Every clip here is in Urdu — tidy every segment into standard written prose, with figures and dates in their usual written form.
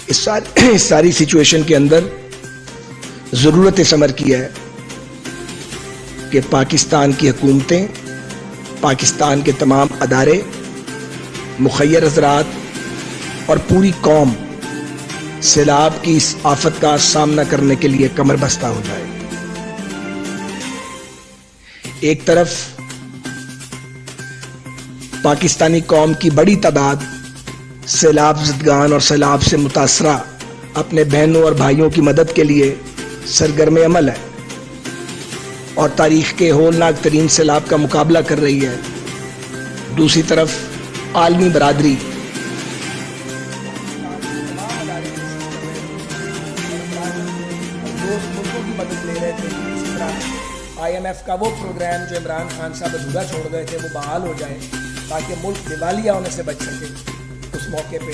اس ساری سچویشن کے اندر ضرورت اس امر کی ہے کہ پاکستان کی حکومتیں، پاکستان کے تمام ادارے، مخیر حضرات اور پوری قوم سیلاب کی اس آفت کا سامنا کرنے کے لیے کمر بستہ ہو جائے۔ ایک طرف پاکستانی قوم کی بڑی تعداد سیلاب زدگان اور سیلاب سے متاثرہ اپنے بہنوں اور بھائیوں کی مدد کے لیے سرگرم عمل ہے اور تاریخ کے ہولناک ترین سیلاب کا مقابلہ کر رہی ہے۔ دوسری طرف عالمی برادری IMF کا وہ پروگرام جو عمران خان صاحب ادھورا چھوڑ گئے تھے وہ بحال ہو جائے تاکہ ملک دیوالیہ ہونے سے بچ سکے۔ اس موقع پہ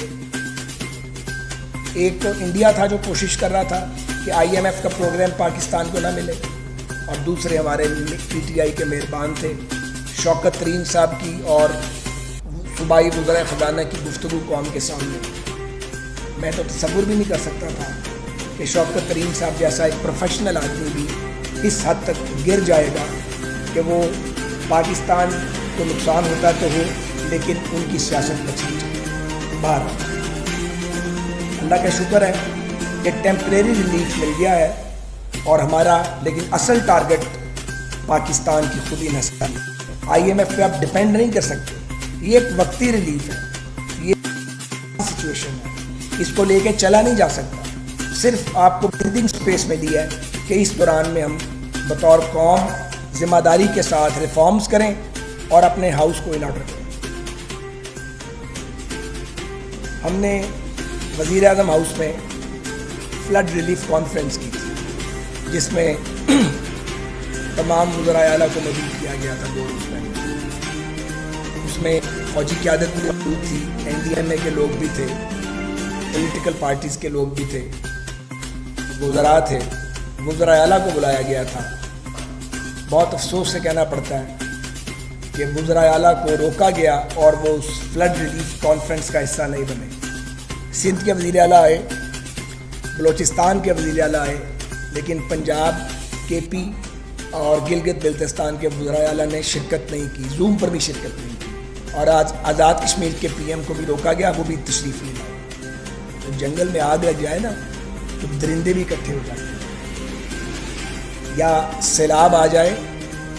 ایک تو انڈیا تھا جو کوشش کر رہا تھا کہ IMF کا پروگرام پاکستان کو نہ ملے، اور دوسرے ہمارے PTI کے مہربان تھے شوکت ترین صاحب کی اور صوبائی وزرائے خزانہ کی گفتگو قوم کے سامنے۔ میں تو تصور بھی نہیں کر سکتا تھا کہ شوکت ترین صاحب جیسا ایک پروفیشنل آدمی بھی اس حد تک گر جائے گا کہ وہ پاکستان کو نقصان ہوتا تو ہو لیکن ان کی سیاست بچنی چاہیے۔ باہر اللہ کا شکر ہے کہ ٹیمپریری ریلیف مل گیا ہے اور ہمارا لیکن اصل ٹارگٹ پاکستان کی خود ہی نسل ہے۔ IMF پہ آپ ڈپینڈ نہیں کر سکتے، یہ ایک وقتی ریلیف ہے، یہ سچویشن ہے، اس کو لے کے چلا نہیں جا سکتا۔ صرف آپ کو بریدنگ سپیس میں دیا ہے کہ اس دوران میں ہم بطور قوم ذمہ داری کے ساتھ ریفارمز کریں اور اپنے ہاؤس کو ان آرڈر کریں۔ ہم نے وزیر اعظم ہاؤس میں فلڈ ریلیف کانفرنس کی تھی جس میں تمام وزرائے اعلیٰ کو مدعو کیا گیا تھا 2 روز پہلے۔ اس میں فوجی قیادت بھی موجود تھی، NDMA کے لوگ بھی تھے، پولیٹیکل پارٹیز کے لوگ بھی تھے، وزراء تھے، وزرائے اعلیٰ کو بلایا گیا تھا۔ بہت افسوس سے کہنا پڑتا ہے کہ وزرائے اعلیٰ کو روکا گیا اور وہ اس فلڈ ریلیف کانفرنس کا حصہ نہیں بنے۔ سندھ کے وزیر اعلیٰ آئے، بلوچستان کے وزیر اعلیٰ آئے، لیکن پنجاب، KP اور گلگت بلتستان کے وزرائے اعلیٰ نے شرکت نہیں کی، زوم پر بھی شرکت نہیں کی، اور آج آزاد کشمیر کے PM کو بھی روکا گیا، وہ بھی تشریف نہیں لائے۔ تو جنگل میں آگ لگ جائے نا تو درندے بھی اکٹھے ہو جاتے ہیں، یا سیلاب آ جائے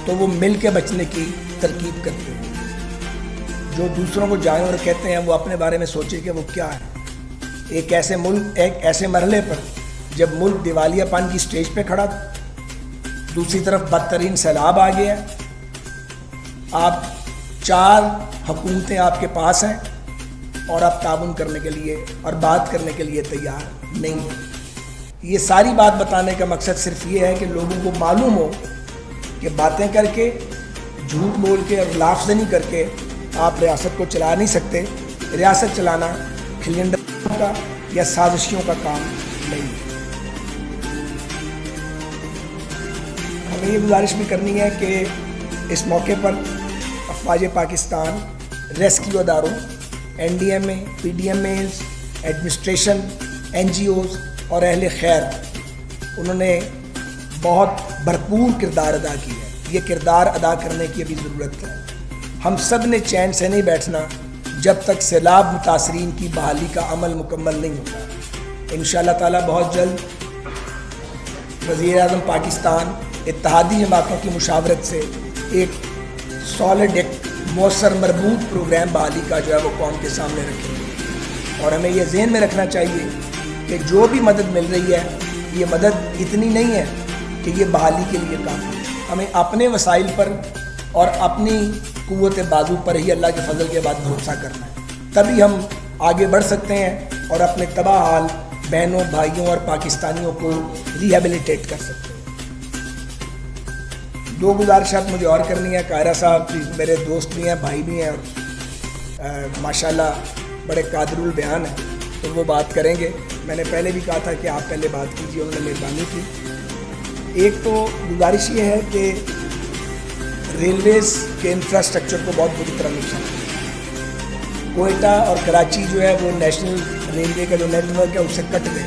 تو وہ مل کے بچنے کی ترکیب کرتے ہیں۔ جو دوسروں کو جانور کہتے ہیں وہ اپنے بارے میں سوچے کہ وہ کیا ہے۔ ایک ایسے مرحلے پر جب ملک دیوالیہ پان کی سٹیج پہ کھڑا، دوسری طرف بدترین سیلاب آ گیا، آپ 4 حکومتیں آپ کے پاس ہیں اور آپ تعاون کرنے کے لیے اور بات کرنے کے لیے تیار نہیں ہیں۔ یہ ساری بات بتانے کا مقصد صرف یہ ہے کہ لوگوں کو معلوم ہو کہ باتیں کر کے، جھوٹ بول کے اور لافظ نہیں کر کے آپ ریاست کو چلا نہیں سکتے۔ ریاست چلانا کھلنڈروں کا یا سازشیوں کا کام نہیں ہے۔ ہمیں یہ گزارش بھی کرنی ہے کہ اس موقع پر افواج پاکستان، ریسکیو اداروں، NDMA، PDMAs، ایڈمنسٹریشن، NGOs اور اہل خیر، انہوں نے بہت بھرپور کردار ادا کیا ہے۔ یہ کردار ادا کرنے کی ابھی ضرورت ہے۔ ہم سب نے چین سے نہیں بیٹھنا جب تک سیلاب متاثرین کی بحالی کا عمل مکمل نہیں ہوتا۔ انشاءاللہ تعالیٰ بہت جلد وزیر اعظم پاکستان اتحادی جماعتوں کی مشاورت سے ایک سالڈ، ایک مؤثر مربوط پروگرام بحالی کا جو ہے وہ قوم کے سامنے رکھیں گے، اور ہمیں یہ ذہن میں رکھنا چاہیے کہ جو بھی مدد مل رہی ہے یہ مدد اتنی نہیں ہے کہ یہ بحالی کے لیے کافی ہے۔ ہمیں اپنے وسائل پر اور اپنی قوت بازو پر ہی اللہ کے فضل کے بعد بھروسہ کرنا ہے، تبھی ہم آگے بڑھ سکتے ہیں اور اپنے تباہ حال بہنوں، بھائیوں اور پاکستانیوں کو ریہیبلیٹیٹ کر سکتے ہیں۔ 2 گزارشات مجھے اور کرنی ہے۔ قاہرہ صاحب میرے دوست بھی ہیں، بھائی بھی ہیں، اور ماشاءاللہ بڑے قادر البیان ہیں، تو وہ بات کریں گے۔ میں نے پہلے بھی کہا تھا کہ آپ پہلے بات کیجیے، انہوں نے مہربانی کی۔ ایک تو گزارش یہ ہے کہ ریلویز کے انفراسٹرکچر کو بہت بری طرح نقصان ہے۔ کوئٹہ اور کراچی جو ہے وہ نیشنل ریلوے کا جو نیٹ ورک ہے اس سے کٹ گئے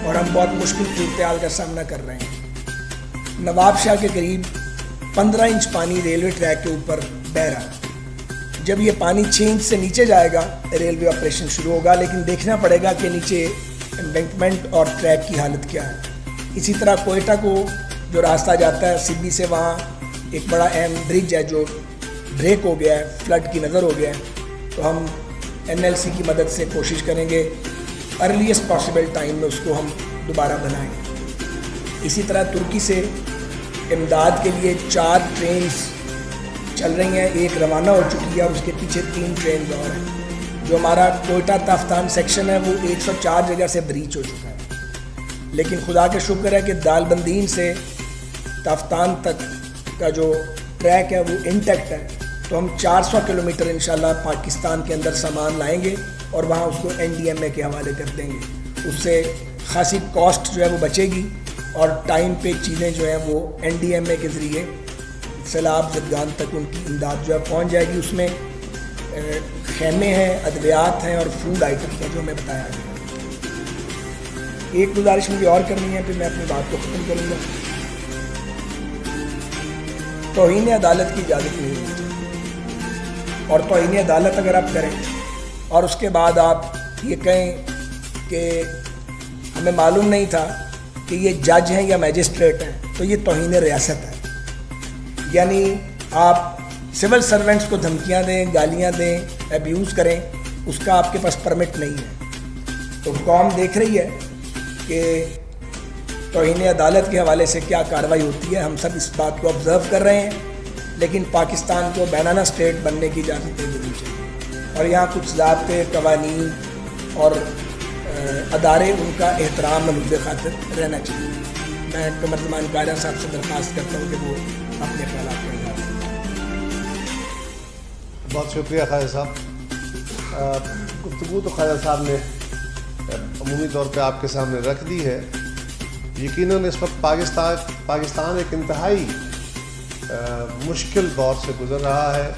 اور ہم بہت مشکل صورتحال کا سامنا کر رہے ہیں۔ نواب شاہ کے قریب 15 انچ پانی ریلوے ٹریک کے اوپر بہہ رہا ہے۔ جب یہ پانی 6 انچ سے نیچے جائے گا ریلوے آپریشن شروع ہوگا، لیکن دیکھنا پڑے گا کہ نیچے امبینکمنٹ اور ٹریک کی حالت کیا ہے۔ اسی طرح کوئٹہ کو جو راستہ جاتا ہے سبی سے، وہاں ایک بڑا اہم برج ہے جو بریک ہو گیا ہے، فلڈ کی نظر ہو گیا ہے، تو ہم NLC کی مدد سے کوشش کریں گے ارلیسٹ پاسبل ٹائم میں اس کو ہم دوبارہ بنائیں۔ اسی طرح ترکی سے امداد کے لیے 4 ٹرینز چل رہی ہیں، ایک روانہ ہو چکی ہے اور اس کے پیچھے 3 ٹرینز اور ہیں۔ جو ہمارا کوئٹہ تافتان سیکشن ہے وہ 104 جگہ سے بریچ ہو چکا ہے، لیکن خدا کا شکر ہے کہ دال بندین سے تافتان تک کا جو ٹریک ہے وہ انٹیکٹ ہے، تو ہم 400 کلومیٹر انشاءاللہ پاکستان کے اندر سامان لائیں گے اور وہاں اس کو NDMA کے حوالے کر دیں گے۔ اس سے خاصی کاسٹ جو ہے وہ بچے گی اور ٹائم پہ چیزیں جو ہیں وہ NDMA کے ذریعے سیلاب زدگان تک ان کی امداد جو ہے پہنچ جائے گی۔ اس میں خیمے ہیں، ادویات ہیں اور فوڈ آئٹم کا جو ہمیں بتایا گیا۔ ایک گزارش مجھے اور کرنی ہے، پھر میں اپنی بات کو ختم کروں گا۔ توہین عدالت کی اجازت نہیں ہونی چاہیے، اور توہین عدالت اگر آپ کریں اور اس کے بعد آپ یہ کہیں کہ ہمیں معلوم نہیں تھا کہ یہ جج ہیں یا میجسٹریٹ ہیں، تو یہ توہین ریاست ہے۔ یعنی آپ سول سرونٹس کو دھمکیاں دیں، گالیاں دیں، ابیوز کریں، اس کا آپ کے پاس پرمٹ نہیں ہے۔ تو قوم دیکھ رہی ہے کہ توہین عدالت کے حوالے سے کیا کارروائی ہوتی ہے، ہم سب اس بات کو آبزرو کر رہے ہیں، لیکن پاکستان کو بینانہ اسٹیٹ بننے کی اجازت نہیں دینی چاہیے، اور یہاں کچھ ضابطے، قوانین اور ادارے ان کا احترام ملوث خاطر رہنا چاہیے۔ میں قمرزمان قاہرہ صاحب سے درخواست کرتا ہوں کہ وہ اپنے خیالات کا اظہار کریں۔ بہت شکریہ خواجہ صاحب۔ گفتگو تو خواجہ صاحب نے عمومی طور پہ آپ کے سامنے رکھ دی ہے۔ یقیناً اس وقت پاکستان ایک انتہائی مشکل دور سے گزر رہا ہے۔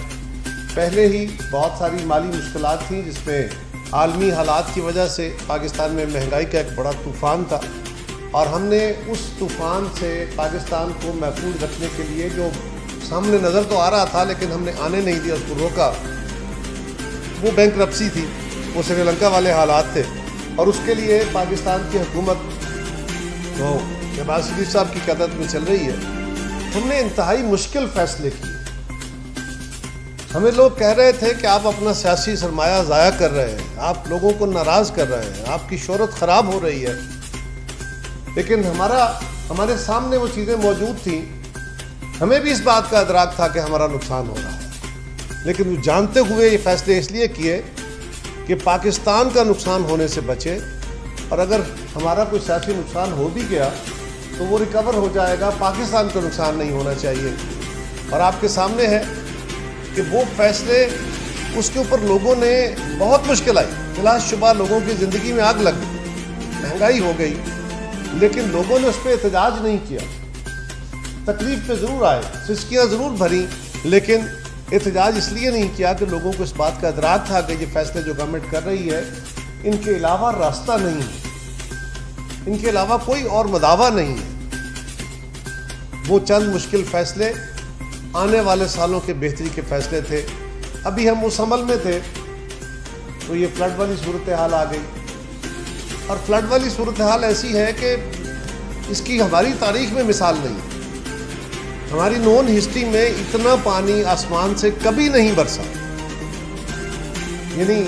پہلے ہی بہت ساری مالی مشکلات تھیں، جس میں عالمی حالات کی وجہ سے پاکستان میں مہنگائی کا ایک بڑا طوفان تھا، اور ہم نے اس طوفان سے پاکستان کو محفوظ رکھنے کے لیے جو سامنے نظر تو آ رہا تھا لیکن ہم نے آنے نہیں دیا، اس کو روکا۔ وہ بینکرپسی تھی، وہ سری لنکا والے حالات تھے، اور اس کے لیے پاکستان کی حکومت جو شہباز شریف صاحب کی قیادت میں چل رہی ہے، ہم نے انتہائی مشکل فیصلے کیے۔ ہمیں لوگ کہہ رہے تھے کہ آپ اپنا سیاسی سرمایہ ضائع کر رہے ہیں، آپ لوگوں کو ناراض کر رہے ہیں، آپ کی شہرت خراب ہو رہی ہے، لیکن ہمارے سامنے وہ چیزیں موجود تھیں۔ ہمیں بھی اس بات کا ادراک تھا کہ ہمارا نقصان ہو رہا ہے، لیکن وہ جانتے ہوئے یہ فیصلے اس لیے کیے کہ پاکستان کا نقصان ہونے سے بچے، اور اگر ہمارا کوئی سیاسی نقصان ہو بھی گیا تو وہ ریکور ہو جائے گا، پاکستان کا نقصان نہیں ہونا چاہیے۔ اور آپ کے سامنے ہے کہ وہ فیصلے، اس کے اوپر لوگوں نے بہت مشکل آئی، بلا شبہ لوگوں کی زندگی میں آگ لگ گئی، مہنگائی ہو گئی، لیکن لوگوں نے اس پہ احتجاج نہیں کیا۔ تکلیف پہ ضرور آئے، سسکیاں ضرور بھریں، لیکن احتجاج اس لیے نہیں کیا کہ لوگوں کو اس بات کا ادراک تھا کہ یہ فیصلے جو گورنمنٹ کر رہی ہے، ان کے علاوہ راستہ نہیں ہے، ان کے علاوہ کوئی اور مداوا نہیں ہے۔ وہ چند مشکل فیصلے آنے والے سالوں کے بہتری کے فیصلے تھے۔ ابھی ہم اس عمل میں تھے تو یہ فلڈ والی صورتحال آ گئی، اور فلڈ والی صورتحال ایسی ہے کہ اس کی ہماری تاریخ میں مثال نہیں ہے۔ ہماری نون ہسٹری میں اتنا پانی آسمان سے کبھی نہیں برسا۔ یعنی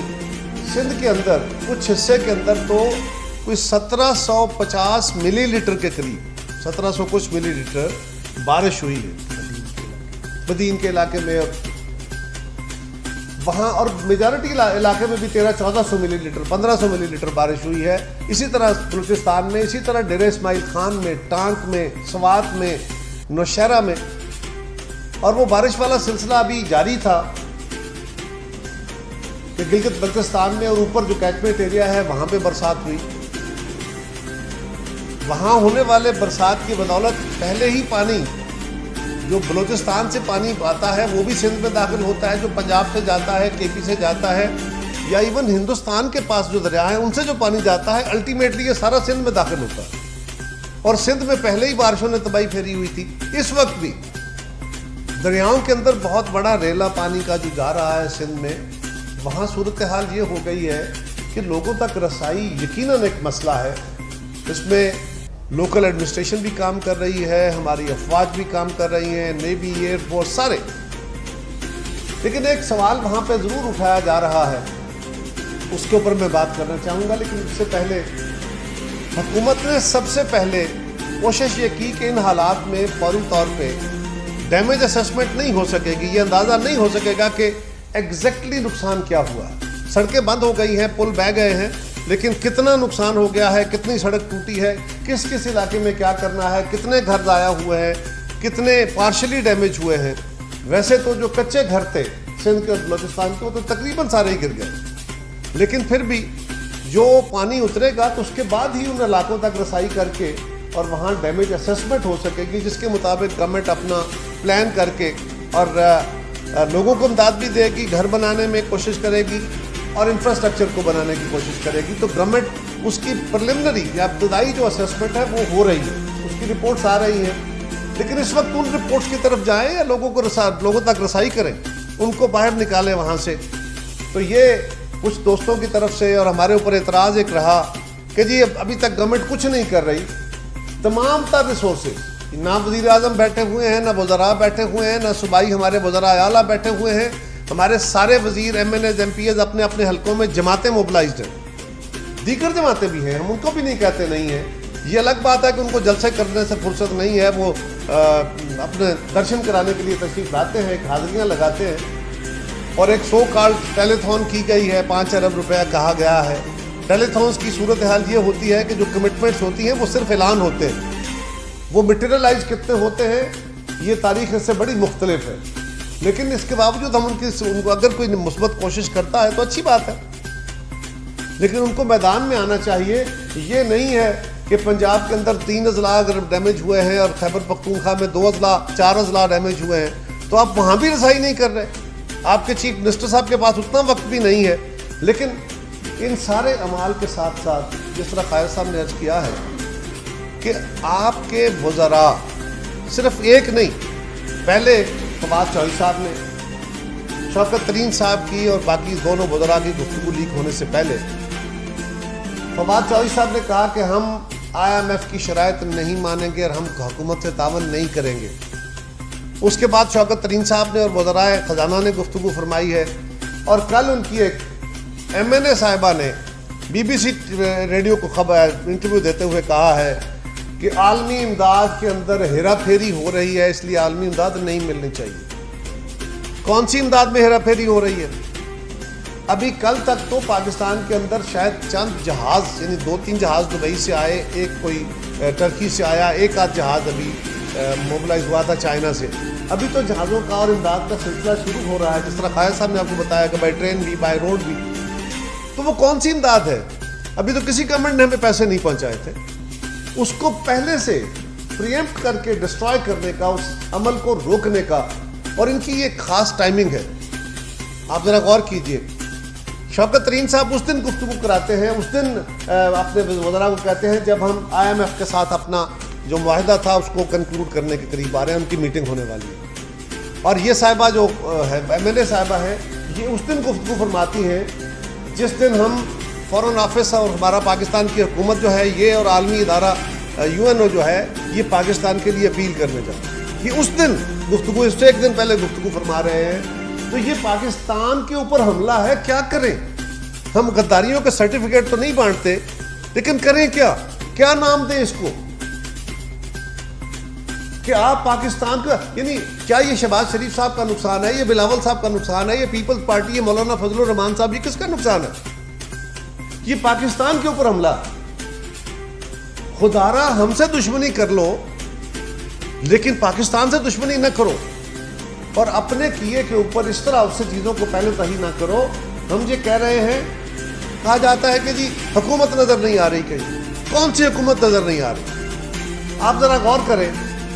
سندھ کے اندر کچھ حصے کے اندر تو کوئی 1750 ملی لیٹر کے قریب، 1700 کچھ ملی لیٹر بارش ہوئی ہے بدین کے علاقے میں، وہاں اور میجارٹی علاقے میں بھی 1300-1400 ملی لیٹر، 1500 ملی لیٹر بارش ہوئی ہے۔ اسی طرح بلوچستان میں، اسی طرح ڈیرہ اسماعیل خان میں، ٹانک میں، سوات میں، نوشہرہ میں، اور وہ بارش والا سلسلہ ابھی جاری تھا کہ گلگت بلتستان میں اور اوپر جو کیچمنٹ ایریا ہے وہاں پہ برسات ہوئی۔ وہاں ہونے والے برسات کی بدولت پہلے ہی پانی جو بلوچستان سے پانی آتا ہے وہ بھی سندھ میں داخل ہوتا ہے, جو پنجاب سے جاتا ہے, کے پی سے جاتا ہے, یا ایون ہندوستان کے پاس جو دریا ہیں ان سے جو پانی جاتا ہے, الٹیمیٹلی یہ سارا سندھ میں داخل ہوتا ہے. اور سندھ میں پہلے ہی بارشوں نے تباہی پھیری ہوئی تھی. اس وقت بھی دریاؤں کے اندر بہت بڑا ریلا پانی کا جو جا رہا ہے سندھ میں, وہاں صورتحال یہ ہو گئی ہے کہ لوگوں تک رسائی یقیناً ایک مسئلہ ہے. اس میں لوکل ایڈمنسٹریشن بھی کام کر رہی ہے, ہماری افواج بھی کام کر رہی ہیں, نیوی, ایئر فورس, سارے. لیکن ایک سوال وہاں پہ ضرور اٹھایا جا رہا ہے, اس کے اوپر میں بات کرنا چاہوں گا. لیکن اس سے پہلے حکومت نے سب سے پہلے کوشش یہ کی کہ ان حالات میں فوری طور پہ ڈیمیج اسیسمنٹ نہیں ہو سکے گی, یہ اندازہ نہیں ہو سکے گا کہ ایگزیکٹلی نقصان کیا ہوا. سڑکیں بند ہو گئی ہیں, پل بہہ گئے ہیں, لیکن کتنا نقصان ہو گیا ہے, کتنی سڑک ٹوٹی ہے, کس کس علاقے میں کیا کرنا ہے, کتنے گھر ضائع ہوئے ہیں, کتنے پارشلی ڈیمیج ہوئے ہیں. ویسے تو جو کچے گھر تھے سندھ کے اور بلوچستان کے وہ تو تقریباً سارے ہی گر گئے, لیکن پھر بھی جو پانی اترے گا تو اس کے بعد ہی ان علاقوں تک رسائی کر کے اور وہاں ڈیمیج اسیسمنٹ ہو سکے گی, جس کے مطابق گورنمنٹ اپنا پلان کر کے اور لوگوں کو امداد بھی دے گی, گھر بنانے میں کوشش کرے گی اور انفراسٹرکچر کو بنانے کی کوشش کرے گی. تو گورنمنٹ اس کی پریلیمنری یا ابتدائی جو اسیسمنٹ ہے وہ ہو رہی ہے, اس کی رپورٹس آ رہی ہیں. لیکن اس وقت ان رپورٹس کی طرف جائیں یا لوگوں تک رسائی کریں, ان کو باہر نکالیں وہاں سے. تو یہ کچھ دوستوں کی طرف سے اور ہمارے اوپر اعتراض ایک رہا کہ جی ابھی تک گورنمنٹ کچھ نہیں کر رہی. تمام تر ریسورسز, نہ وزیر اعظم بیٹھے ہوئے ہیں, نہ وزراء بیٹھے ہوئے ہیں, نہ صوبائی ہمارے وزراء اعلیٰ بیٹھے ہوئے ہیں, ہمارے سارے وزیر, MNAs, MPAs اپنے اپنے حلقوں میں جماعتیں موبلائزڈ ہیں. دیگر جماعتیں بھی ہیں, ہم ان کو بھی نہیں کہتے نہیں ہیں. یہ الگ بات ہے کہ ان کو جلسے کرنے سے فرصت نہیں ہے, وہ اپنے درشن کرانے کے لیے تشریف لاتے ہیں, ایک حاضریاں لگاتے ہیں. اور ایک سو کالڈ ٹیلی تھون کی گئی ہے, 5 ارب روپیہ کہا گیا ہے. ٹیلی تھونس کی صورتحال یہ ہوتی ہے کہ جو کمٹمنٹس ہوتی ہیں وہ صرف اعلان ہوتے ہیں, وہ مٹیریلائز کتنے ہوتے ہیں یہ تاریخ سے بڑی مختلف ہے. لیکن اس کے باوجود ہم ان کو اگر کوئی مثبت کوشش کرتا ہے تو اچھی بات ہے, لیکن ان کو میدان میں آنا چاہیے. یہ نہیں ہے کہ پنجاب کے اندر 3 اضلاع اگر ڈیمیج ہوئے ہیں اور خیبر پختونخوا میں 2 اضلاع 4 اضلاع ڈیمیج ہوئے ہیں تو آپ وہاں بھی رسائی نہیں کر رہے. آپ کے چیف منسٹر صاحب کے پاس اتنا وقت بھی نہیں ہے. لیکن ان سارے اعمال کے ساتھ ساتھ جس طرح قائد صاحب نے عرض کیا ہے کہ آپ کے وزراء صرف ایک نہیں, پہلے فواد چوہدری صاحب نے, شوکت ترین صاحب کی اور باقی دونوں وزراء کی گفتگو لیک ہونے سے پہلے فواد چوہدری صاحب نے کہا کہ ہم IMF کی شرائط نہیں مانیں گے اور ہم حکومت سے تعاون نہیں کریں گے. اس کے بعد شوکت ترین صاحب نے اور وزراء خزانہ نے گفتگو فرمائی ہے. اور کل ان کی ایک MNA صاحبہ نے BBC ریڈیو کو انٹرویو دیتے ہوئے کہا ہے کہ عالمی امداد کے اندر ہیرا پھیری ہو رہی ہے, اس لیے عالمی امداد نہیں ملنی چاہیے. کون سی امداد میں ہیرا پھیری ہو رہی ہے؟ ابھی کل تک تو پاکستان کے اندر شاید چند جہاز, یعنی 2-3 جہاز دبئی سے آئے, ایک کوئی ٹرکی سے آیا, ایک آدھ جہاز ابھی موبلائز ہوا تھا چائنا سے. ابھی تو جہازوں کا اور امداد کا سلسلہ شروع ہو رہا ہے, جس طرح قائد صاحب نے آپ کو بتایا کہ بائی ٹرین بھی, بائی روڈ بھی. تو وہ کون سی امداد ہے؟ ابھی تو کسی گورنمنٹ نے ہمیں پیسے نہیں پہنچائے تھے. اس کو پہلے سے پریمپٹ کر کے ڈسٹرائے کرنے کا, اس عمل کو روکنے کا, اور ان کی ایک خاص ٹائمنگ ہے. آپ ذرا غور کیجئے, شوکت ترین صاحب اس دن گفتگو کراتے ہیں, اس دن اپنے وزراء کو کہتے ہیں جب ہم IMF کے ساتھ اپنا جو معاہدہ تھا اس کو کنکلوڈ کرنے کے قریب آ رہے ہیں, ان کی میٹنگ ہونے والی ہے. اور یہ صاحبہ جو MNA صاحبہ ہیں, یہ اس دن گفتگو فرماتی ہیں جس دن ہم فورن آفس اور ہمارا پاکستان کی حکومت جو ہے یہ اور عالمی ادارہ UNO جو ہے یہ پاکستان کے لیے اپیل کرنے جاتا ہے. یہ اس دن گفتگو, اس سے ایک دن پہلے گفتگو فرما رہے ہیں. تو یہ پاکستان کے اوپر حملہ ہے. کیا کریں ہم؟ غداریوں کے سرٹیفکیٹ تو نہیں بانٹتے, لیکن کریں کیا نام دیں اس کو کہ آپ پاکستان کا, یعنی کیا یہ شہباز شریف صاحب کا نقصان ہے, یہ بلاول صاحب کا نقصان ہے, یہ پیپلز پارٹی, یہ مولانا فضل الرحمان صاحب, یہ کس کا نقصان ہے؟ یہ پاکستان کے اوپر حملہ. خدارا ہم سے دشمنی کر لو لیکن پاکستان سے دشمنی نہ کرو, اور اپنے کیے کے اوپر اس طرح اس سے چیزوں کو پہلے صحیح نہ کرو. ہم یہ کہہ رہے ہیں, کہا جاتا ہے کہ جی حکومت نظر نہیں آ رہی. کہیں کون سی حکومت نظر نہیں آ رہی؟ آپ ذرا غور کریں,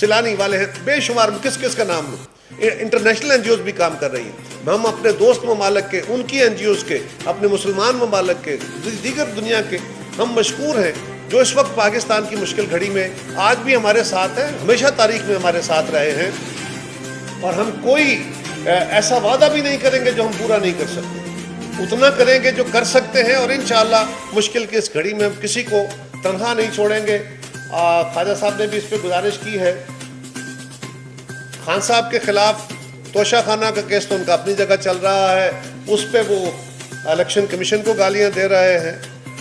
سیلانی والے ہیں, بے شمار, کس کس کا نام لوں, انٹرنیشنل NGOs بھی کام کر رہی ہیں. ہم اپنے دوست ممالک کے, ان کی NGOs کے, اپنے مسلمان ممالک کے, دیگر دنیا کے ہم مشکور ہیں جو اس وقت پاکستان کی مشکل گھڑی میں آج بھی ہمارے ساتھ ہیں, ہمیشہ تاریخ میں ہمارے ساتھ رہے ہیں. اور ہم کوئی ایسا وعدہ بھی نہیں کریں گے جو ہم پورا نہیں کر سکتے, اتنا کریں گے جو کر سکتے ہیں, اور انشاءاللہ مشکل کی اس گھڑی میں ہم کسی کو تنہا نہیں چھوڑیں گے. خواجہ صاحب نے بھی اس پہ گزارش کی ہے. خان صاحب کے خلاف توشہ خانہ کا کیس تو ان کا اپنی جگہ چل رہا ہے, اس پہ وہ الیکشن کمیشن کو گالیاں دے رہے ہیں.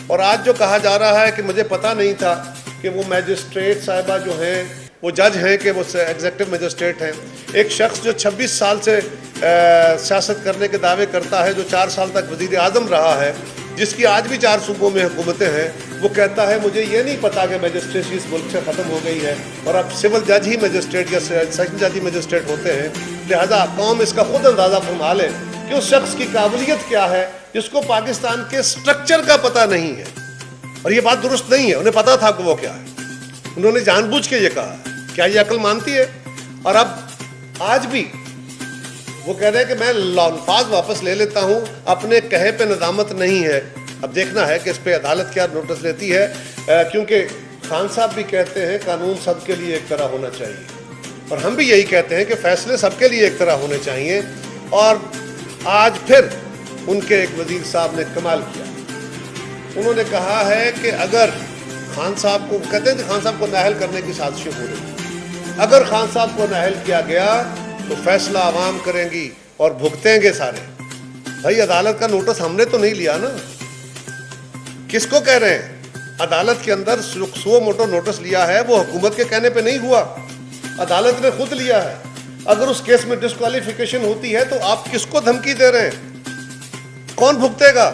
اور آج جو کہا جا رہا ہے کہ مجھے پتہ نہیں تھا کہ وہ میجسٹریٹ صاحبہ جو ہیں وہ جج ہیں کہ وہ ایگزیکٹو میجسٹریٹ ہیں. ایک شخص جو 26 سال سے سیاست کرنے کے دعوے کرتا ہے, جو 4 سال تک وزیر اعظم رہا ہے, جس کی آج بھی 4 صوبوں میں حکومتیں ہیں, وہ کہتا ہے مجھے یہ نہیں پتا کہ میجسٹریسی اس ملک سے ختم ہو گئی ہے اور اب سول جج ہی میجسٹریٹ یا سیشن جج ہی میجسٹریٹ ہوتے ہیں. لہذا قوم اس کا خود اندازہ فرما لے کہ اس شخص کی قابلیت کیا ہے جس کو پاکستان کے سٹرکچر کا پتہ نہیں ہے. اور یہ بات درست نہیں ہے, انہیں پتا تھا کہ وہ کیا ہے, انہوں نے جان بوجھ کے یہ کہا. کیا یہ عقل مانتی ہے؟ اور اب آج بھی وہ کہہ رہے ہیں کہ میں الفاظ واپس لے لیتا ہوں, اپنے کہے پہ ندامت نہیں ہے. اب دیکھنا ہے کہ اس پہ عدالت کیا نوٹس لیتی ہے, کیونکہ خان صاحب بھی کہتے ہیں قانون سب کے لیے ایک طرح ہونا چاہیے, اور ہم بھی یہی کہتے ہیں کہ فیصلے سب کے لیے ایک طرح ہونے چاہیے. اور آج پھر ان کے ایک وزیر صاحب نے کمال کیا, انہوں نے کہا ہے کہ اگر خان صاحب کو, کہتے ہیں کہ خان صاحب کو نااہل کرنے کی سازشیں ہو رہی, اگر خان صاحب کو نااہل کیا گیا تو فیصلہ عوام کریں گی اور بھگتیں گے سارے. بھائی عدالت کا نوٹس ہم نے تو نہیں لیا نا, کس کو کہہ رہے ہیں؟ عدالت کے اندر سو موٹو نوٹس لیا ہے, وہ حکومت کے کہنے پہ نہیں ہوا, عدالت نے خود لیا ہے. اگر اس کیس میں ڈسکوالیفیکیشن ہوتی ہے تو آپ کس کو دھمکی دے رہے ہیں؟ کون بھگتے گا؟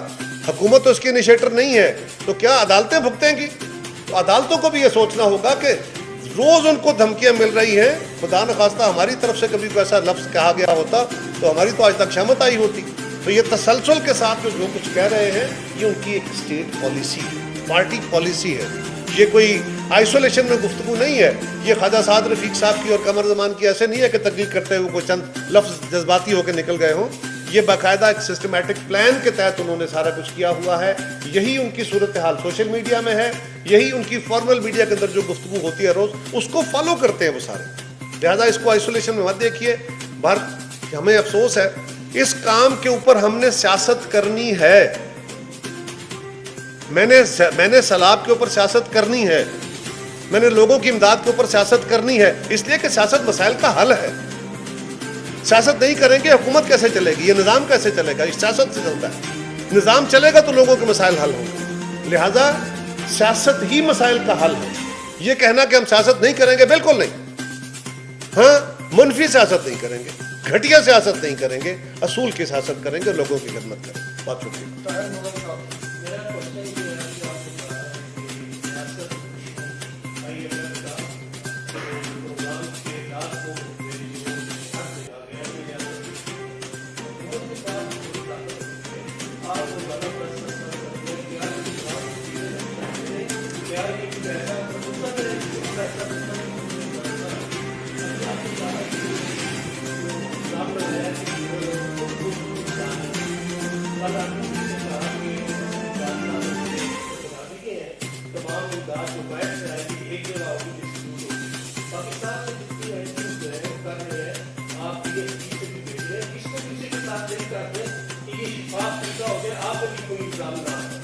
حکومت تو اس کی انیشیٹر نہیں ہے, تو کیا عدالتیں بھگتیں گی؟ تو عدالتوں کو بھی یہ سوچنا ہوگا کہ روز ان کو دھمکیاں مل رہی ہیں. خدا نخواستہ ہماری طرف سے کبھی ایسا لفظ کہا گیا ہوتا تو ہماری تو آج تک شامت آئی ہوتی. تو یہ تسلسل کے ساتھ جو کچھ کہہ رہے ہیں یہ ان کی ایک اسٹیٹ پالیسی ہے, پارٹی پالیسی ہے. یہ کوئی آئسولیشن میں گفتگو نہیں ہے. یہ خواجہ سعد رفیق صاحب کی اور قمر زمان کی ایسے نہیں ہے کہ تقریر کرتے ہوئے کوئی چند لفظ جذباتی ہو کے نکل گئے ہوں. یہ باقاعدہ ایک سسٹمیٹک پلان کے تحت انہوں نے سارا کچھ کیا ہوا ہے. یہی ان کی صورتحال سوشل میڈیا میں ہے, یہی ان کی فارمل میڈیا کے اندر جو گفتگو ہوتی ہے روز, اس کو فالو کرتے ہیں وہ سارے. لہذا اس کو آئسولیشن میں مت دیکھیے. ہمیں افسوس ہے, اس کام کے اوپر ہم نے سیاست کرنی ہے. میں نے سیلاب کے اوپر سیاست کرنی ہے, میں نے لوگوں کی امداد کے اوپر سیاست کرنی ہے, اس لیے کہ سیاست مسائل کا حل ہے. سیاست نہیں کریں گے حکومت کیسے چلے گی, یہ نظام کیسے چلے گا؟ یہ سیاست سے چلتا ہے. نظام چلے گا تو لوگوں کے مسائل حل ہوں گے. لہذا سیاست ہی مسائل کا حل ہے. یہ کہنا کہ ہم سیاست نہیں کریں گے, بالکل نہیں. ہاں, منفی سیاست نہیں کریں گے, گھٹیا سیاست نہیں کریں گے, اصول کی سیاست کریں گے, لوگوں کی خدمت کریں گے. بہت شکریہ.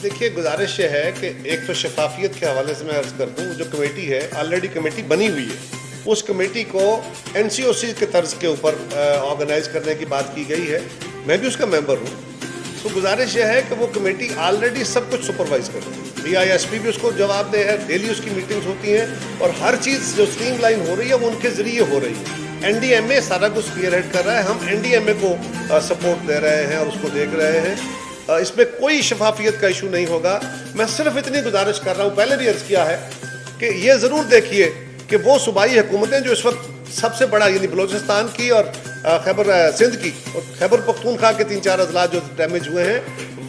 دیکھیے, گزارش یہ ہے کہ ایک تو شفافیت کے حوالے سے میں عرض کر دوں, جو کمیٹی ہے آلریڈی کمیٹی بنی ہوئی ہے, اس کمیٹی کو NCOC کے طرز کے اوپر آرگنائز کرنے کی بات کی گئی ہے. میں بھی اس کا ممبر ہوں. تو گزارش یہ ہے کہ وہ کمیٹی آلریڈی سب کچھ سپروائز کر رہی ہے. DISP بھی اس کو جواب دے ہے, ڈیلی اس کی میٹنگز ہوتی ہیں, اور ہر چیز جو اسٹریم لائن ہو رہی ہے وہ ان کے ذریعے ہو رہی ہے. NDMA سارا کچھ کلیئر ہیڈ کر رہا ہے, ہم NDMA کو سپورٹ دے رہے ہیں اور اس کو دیکھ رہے ہیں. اس میں کوئی شفافیت کا ایشو نہیں ہوگا. میں صرف اتنی گزارش کر رہا ہوں, پہلے بھی عرض کیا ہے کہ یہ ضرور دیکھیے کہ وہ صوبائی حکومتیں جو اس وقت سب سے بڑا, یعنی بلوچستان کی اور خیبر سندھ کی اور خیبر پختونخوا کے 3-4 اضلاع جو ڈیمیج ہوئے ہیں,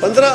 15